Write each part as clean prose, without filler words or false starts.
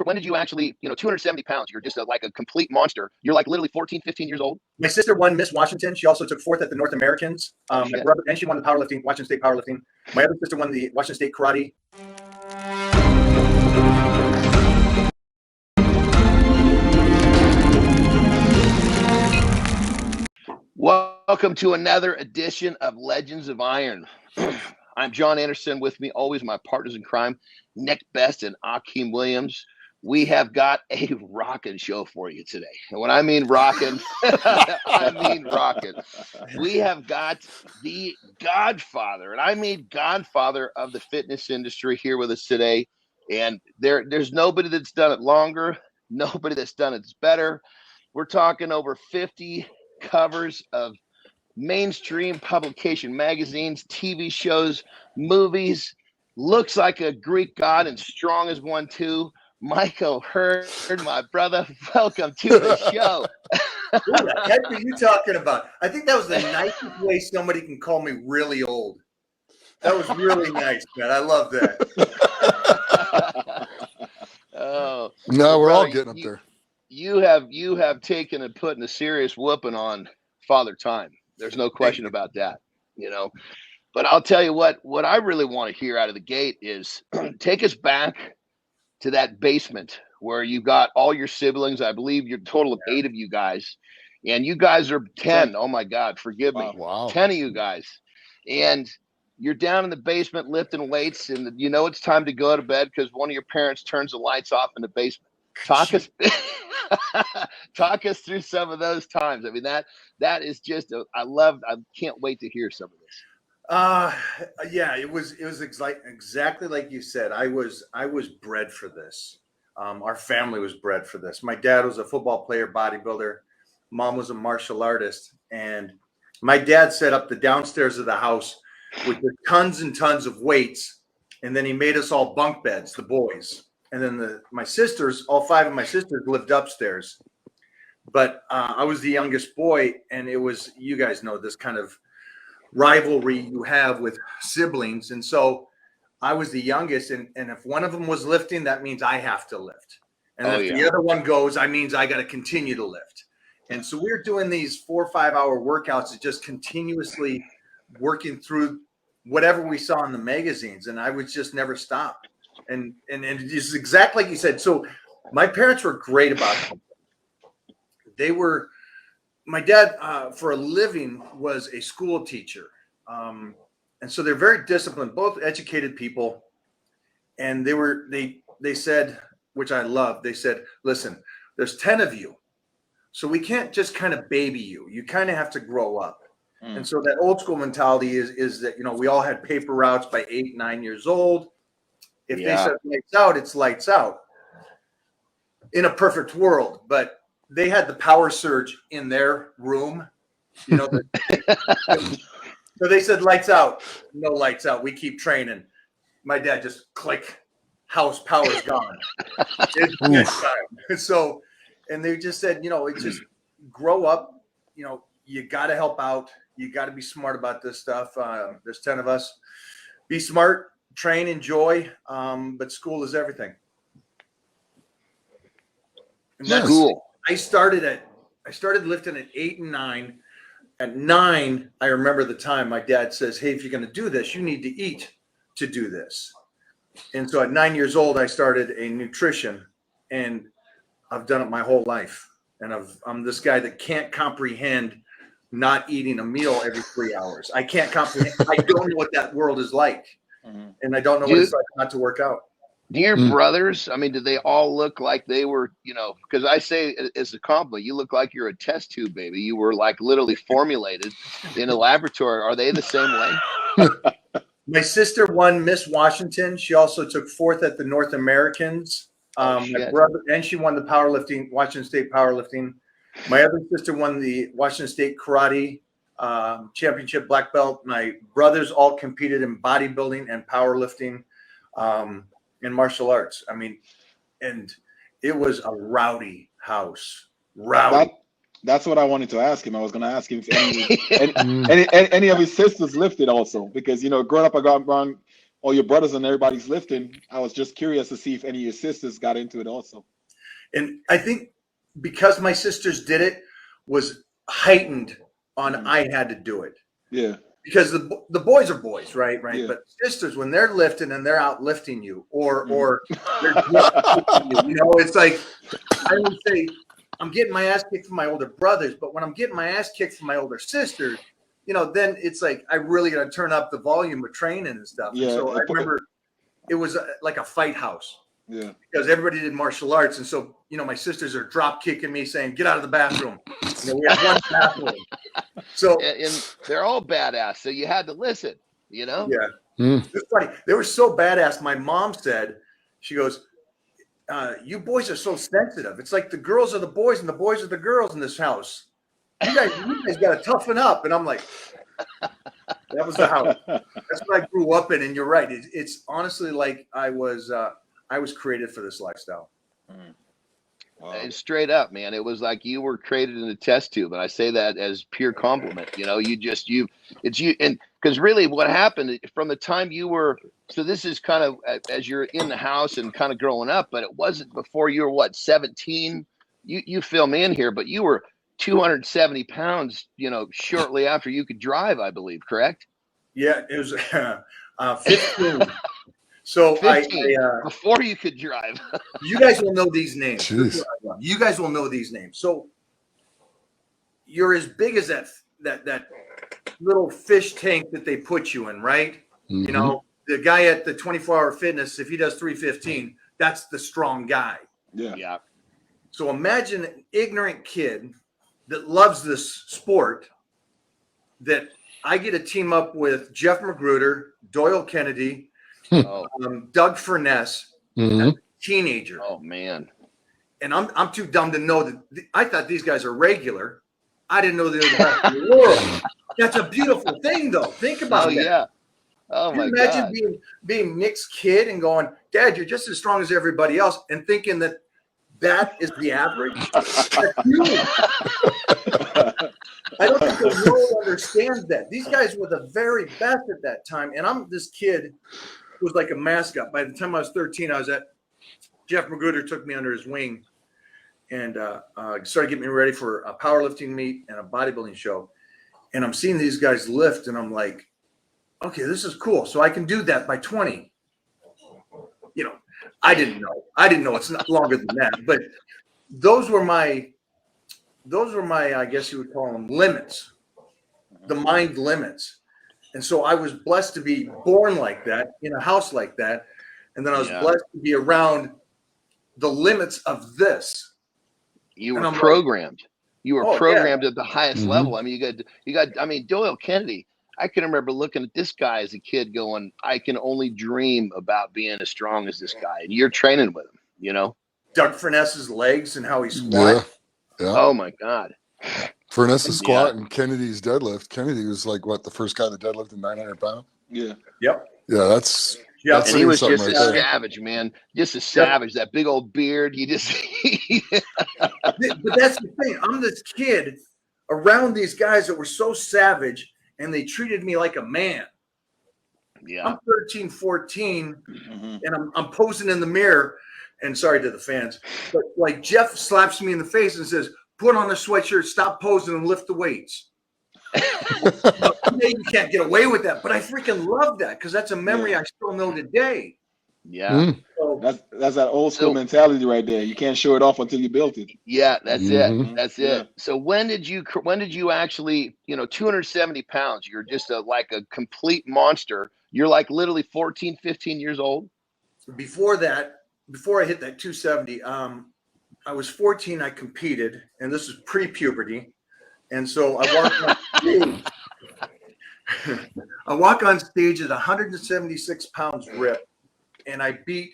when did you actually, 270 pounds, you're just like a complete monster. You're like literally 14, 15 years old. My sister won Miss Washington. She also took 4th at the North Americans. My brother, and she won the powerlifting, Washington State powerlifting. My other sister won the Washington State karate. Welcome to another edition of Legends of Iron. I'm John Anderson. With me always my partners in crime, Nick Best and Akeem Williams. We have got a rockin' show for you today. And when I mean rockin', I mean rockin'. We have got the godfather, and I mean godfather of the fitness industry here with us today. And there's nobody that's done it longer, nobody that's done it better. We're talking over 50 covers of mainstream publication magazines, TV shows, movies. Looks like a Greek god and strong as one too. Michael Hurd, my brother, welcome to the show. Who the heck are you talking about? I think that was the nicest way somebody can call me really old. That was really nice, man. I love that. Oh no, we're all getting up there. You have taken and putting a serious whooping on Father Time. There's no question about that, But I'll tell you what I really want to hear out of the gate is take us back to that basement where you got all your siblings. I believe you're a total of 8 of you guys, and you guys are 10. Oh my God, forgive me. Wow. 10 of you guys. And you're down in the basement lifting weights, and it's time to go to bed because one of your parents turns the lights off in the basement. Talk us through some of those times. I mean, that is just I can't wait to hear some of this. Yeah, it was exactly like you said. I was bred for this. Our family was bred for this. My dad was a football player, bodybuilder. Mom was a martial artist, and my dad set up the downstairs of the house with tons and tons of weights, and then he made us all bunk beds, the boys. And then my sisters, all 5 of my sisters lived upstairs. But I was the youngest boy, and it was, you guys know, this kind of rivalry you have with siblings. And so I was the youngest, and if one of them was lifting, that means I have to lift. And if the other one goes, that means I got to continue to lift. And so we were doing these 4 or 5 hour workouts, just continuously working through whatever we saw in the magazines. And I would just never stop. And it's exactly like you said. So my parents were great about it. My dad, for a living, was a school teacher. And so they're very disciplined, both educated people. And they said, which I love, they said, listen, there's 10 of you. So we can't just kind of baby you. You kind of have to grow up. And so that old school mentality is that, we all had paper routes by 8, 9 years old. If they said lights out, it's lights out in a perfect world. But they had the power surge in their room, So they said lights out, no lights out. We keep training. My dad just click, house power's gone. It's next time. So, and they just said, it's just grow up. You got to help out. You got to be smart about this stuff. There's 10 of us. Be smart. Train, enjoy, but school is everything. And that's cool. I started lifting at 8 and 9. At 9, I remember the time my dad says, hey, if you're going to do this, you need to eat to do this. And so at 9 years old, I started a nutrition, and I've done it my whole life. And I'm this guy that can't comprehend not eating a meal every 3 hours. I can't comprehend. I don't know what that world is like. And I don't know what it's like not to work out. Do your brothers, I mean, do they all look like they were, because I say as a compliment, you look like you're a test tube, baby. You were like literally formulated in a laboratory. Are they the same way? My sister won Miss Washington. She also took 4th at the North Americans. My brother, and she won the powerlifting, Washington State powerlifting. My other sister won the Washington State karate championship black belt. My brothers all competed in bodybuilding and powerlifting and martial arts. I mean, and it was a rowdy house. Rowdy. That's what I wanted to ask him. I was going to ask him if any of his sisters lifted also, because growing up I got around all your brothers and everybody's lifting, I was just curious to see if any of your sisters got into it also. And I think because my sisters did it was heightened on I had to do it. Yeah. Because the boys are boys, right? Yeah. But sisters, when they're lifting and they're out lifting you, or they're lifting you, it's like I would say I'm getting my ass kicked from my older brothers, but when I'm getting my ass kicked from my older sisters, then it's like I really got to turn up the volume of training and stuff. Yeah. And so I remember it was like a fight house. Yeah. Because everybody did martial arts, and so my sisters are drop kicking me, saying, "Get out of the bathroom." We have one bathroom. So and they're all badass, so you had to listen. Yeah. It's funny. They were so badass. My mom said, she goes, "You boys are so sensitive. It's like the girls are the boys and the boys are the girls in this house. You guys got to toughen up." And I'm like, that was the house. That's what I grew up in. And you're right. It's honestly like I was created for this lifestyle. Wow. And straight up, man, it was like you were created in a test tube, and I say that as pure compliment. It's you, and because really, what happened from the time you were, so this is kind of as you're in the house and kind of growing up, but it wasn't before you were 17. You fill me in here, but you were 270 pounds, shortly after you could drive, I believe, correct? Yeah, it was 15. So 15, before you could drive. You guys will know these names. Jeez. You guys will know these names. So you're as big as that little fish tank that they put you in, right? Mm-hmm. The guy at the 24-hour fitness, if he does 315, that's the strong guy. Yeah. So imagine an ignorant kid that loves this sport that I get to team up with Jeff Magruder, Doyle Kennedy, Doug Furness, as a teenager. Oh man! And I'm too dumb to know that. I thought these guys are regular. I didn't know they were the best in the world. That's a beautiful thing, though. Think about that. Yeah. Oh my God! Imagine being Nick's kid and going, "Dad, you're just as strong as everybody else," and thinking that is the average. That's huge. I don't think the world understands that. These guys were the very best at that time, and I'm this kid who was like a mascot. By the time I was 13, Jeff Magruder took me under his wing and started getting me ready for a powerlifting meet and a bodybuilding show. And I'm seeing these guys lift, and I'm like, okay, this is cool. So I can do that by 20. I didn't know it's not longer than that, but those were my, I guess you would call them limits, the mind limits. And so I was blessed to be born like that, in a house like that. And then I was blessed to be around the limits of this. You were programmed. You were programmed at the highest level. I mean, you got, Doyle Kennedy. I can remember looking at this guy as a kid going, I can only dream about being as strong as this guy. And you're training with him, Doug Furness's legs and how he squat. Yeah. Oh my God. Furness's squat and Kennedy's deadlift. Kennedy was like the first guy that deadlifted 900 pounds. Yeah. Yep. Yeah, that's and he was just a savage, man. Just a savage. That big old beard. You just But that's the thing. I'm this kid around these guys that were so savage, and they treated me like a man. Yeah. I'm 13, 14, and I'm posing in the mirror, and sorry to the fans, but like Jeff slaps me in the face and says, "Put on a sweatshirt, stop posing, and lift the weights." You can't get away with that, but I freaking love that because that's a memory I still know today. Yeah. So, that's that old school mentality right there. You can't show it off until you built it. Yeah, that's it. That's it. So when did you actually, 270 pounds, you're just like a complete monster. You're like literally 14, 15 years old. Before I hit that 270, I was 14, I competed, and this is pre-puberty. And so I walked on stage. I walk on stage at 176 pounds ripped, and I beat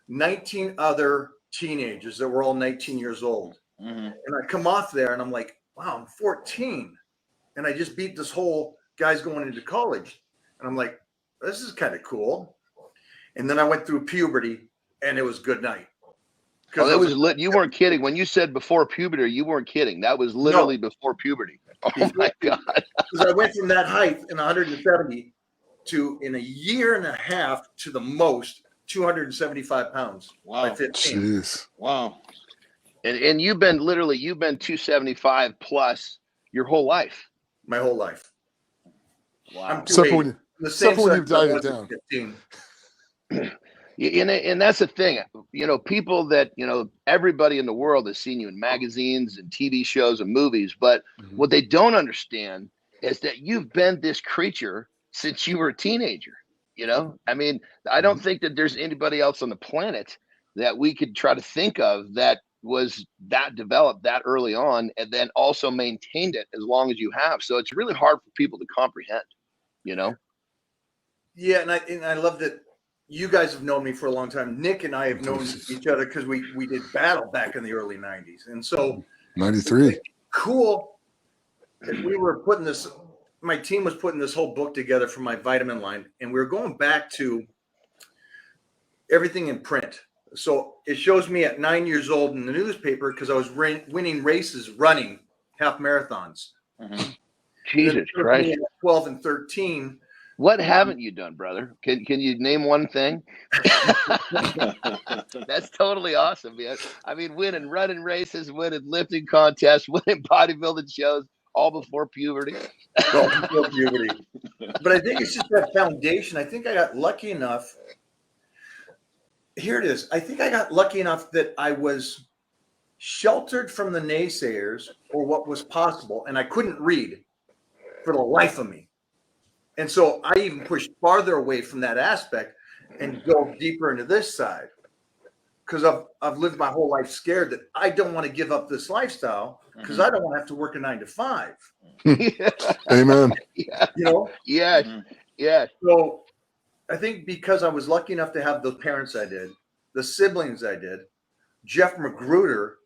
19 other teenagers that were all 19 years old. And I come off there, and I'm like, wow, I'm 14. And I just beat this whole guy's going into college. And I'm like, this is kind of cool. And then I went through puberty, and it was good night. Oh, that was lit. You weren't kidding. When you said before puberty, you weren't kidding. That was literally before puberty. Oh my God. Because I went from that height in 170 to, in a year and a half, to the most 275 pounds. Wow. By 15. Jeez. Wow. And you've been 275 plus your whole life. My whole life. Wow. I'm Except 280. when, The same except when size you've I dieted was at down. 15. And that's the thing, people that, everybody in the world has seen you in magazines and TV shows and movies, but what they don't understand is that you've been this creature since you were a teenager. I mean, I don't think that there's anybody else on the planet that we could try to think of that was that developed that early on and then also maintained it as long as you have. So it's really hard for people to comprehend, Yeah, and I love that you guys have known me for a long time. Nick and I have known each other because we did battle back in the early 90s. And so 93. Cool. We were putting this, my team was putting this whole book together for my vitamin line, and we were going back to everything in print. So it shows me at 9 years old in the newspaper because I was winning races running half marathons. Jesus Christ. At 12 and 13. What haven't you done, brother? Can you name one thing? That's totally awesome, man. I mean, winning running races, winning lifting contests, winning bodybuilding shows, all before puberty. All before puberty. But I think it's just that foundation. I think I got lucky enough. Here it is. I think I got lucky enough that I was sheltered from the naysayers or what was possible, and I couldn't read for the life of me. And so I even pushed farther away from that aspect and go deeper into this side because I've lived my whole life scared that I don't want to give up this lifestyle because I don't want to have to work a 9 to 5. Amen. Yeah. Yeah. Yeah. So I think because I was lucky enough to have the parents I did, the siblings I did, Jeff Magruder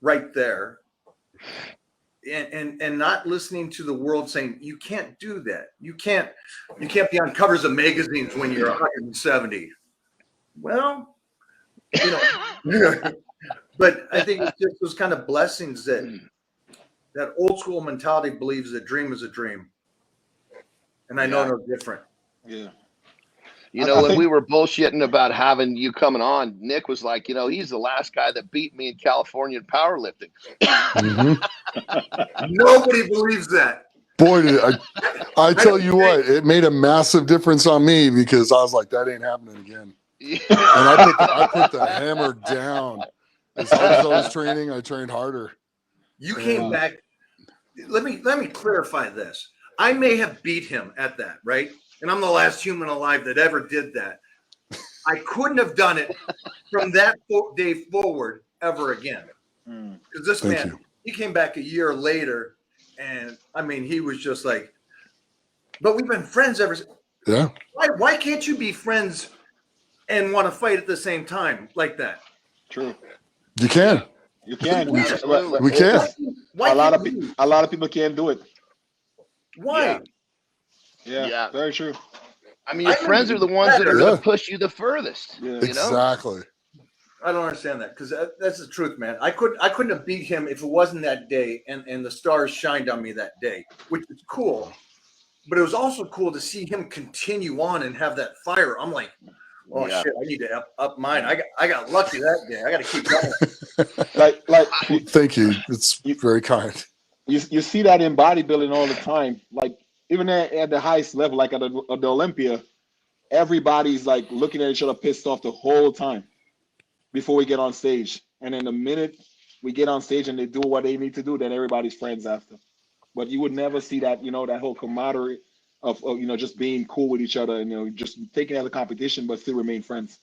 right there, and not listening to the world saying you can't do that. You can't be on covers of magazines when you're 170. Well, but I think it's just those kind of blessings that old school mentality believes a dream is a dream. And I know no different. Yeah. When we were bullshitting about having you coming on, Nick was like, he's the last guy that beat me in California in powerlifting. Nobody believes that. Boy, did I tell you what, it made a massive difference on me because I was like, that ain't happening again. And I put the hammer down. As hard as I was training, I trained harder. You came back. Let me clarify this. I may have beat him at that, right? And I'm the last human alive that ever did that. I couldn't have done it from that day forward ever again. Because this man, he came back a year later, and I mean, he was just like, but we've been friends ever since. Yeah. Why can't you be friends and want to fight at the same time like that? True. You can. You can. We can. Why a lot of people can't do it. Why? Yeah. Very true. I mean, your friends are the ones that are going to push you the furthest. Yeah. Exactly. I don't understand that because that's the truth, man. I couldn't have beat him if it wasn't that day and the stars shined on me that day, which is cool. But it was also cool to see him continue on and have that fire. I'm like, oh shit, I need to up mine. I got lucky that day. I got to keep going. like. Thank you. It's very kind. You see that in bodybuilding all the time. Like even at the highest level, like at the Olympia, everybody's like looking at each other pissed off the whole time before we get on stage. And then the minute we get on stage and they do what they need to do, then everybody's friends after. But you would never see that, that whole camaraderie of just being cool with each other and, just taking it as a competition, but still remain friends.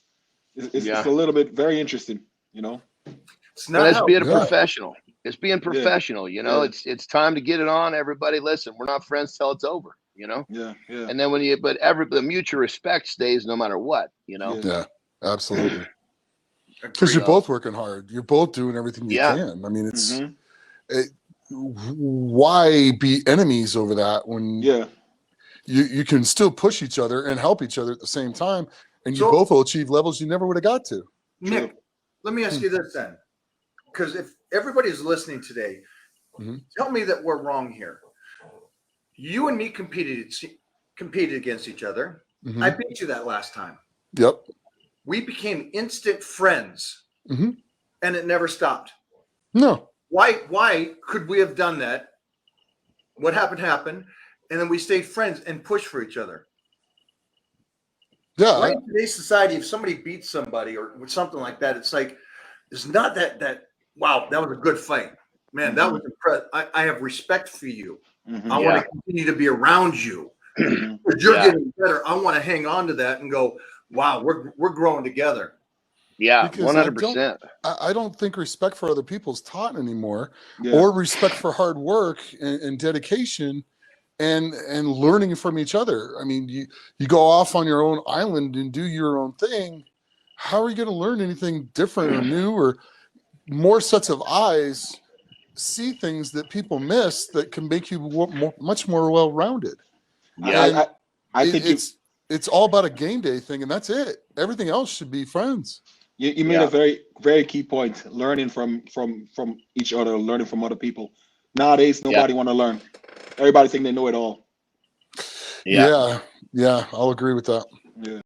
It's a little bit very interesting, It's not it's being a professional. It's being professional, It's time to get it on. Everybody, listen, we're not friends till it's over, Yeah. And then the mutual respect stays no matter what, Yeah, absolutely. Because you're both working hard. You're both doing everything you can. I mean, it's why be enemies over that when you can still push each other and help each other at the same time, and you both will achieve levels you never would have got to. Nick, let me ask you this then, because if everybody's listening today, tell me that we're wrong here. You and me competed competed against each other. Mhm. I beat you that last time. Yep. We became instant friends, Mhm. and it never stopped. No. Why could we have done that? What happened, and then we stayed friends and pushed for each other. Yeah. Right in today's society, if somebody beats somebody or something like that, it's like it's not that wow, that was a good fight, man. That was impressive. I have respect for you. I want to continue to be around you. Because you're getting better. I want to hang on to that and go, wow, we're growing together. Yeah, Because 100%. I don't think respect for other people is taught anymore, Yeah. or respect for hard work and dedication and learning from each other. I mean, you go off on your own island and do your own thing. How are you going to learn anything different or new, or more sets of eyes see things that people miss that can make you much more well-rounded? Yeah. And I think it's all about a game day thing, and that's it. Everything else should be friends. you made a very, very key point. Learning from each other, learning from other people. Nowadays, nobody want to learn. Everybody think they know it all. Yeah. Yeah, I'll agree with that. Yeah.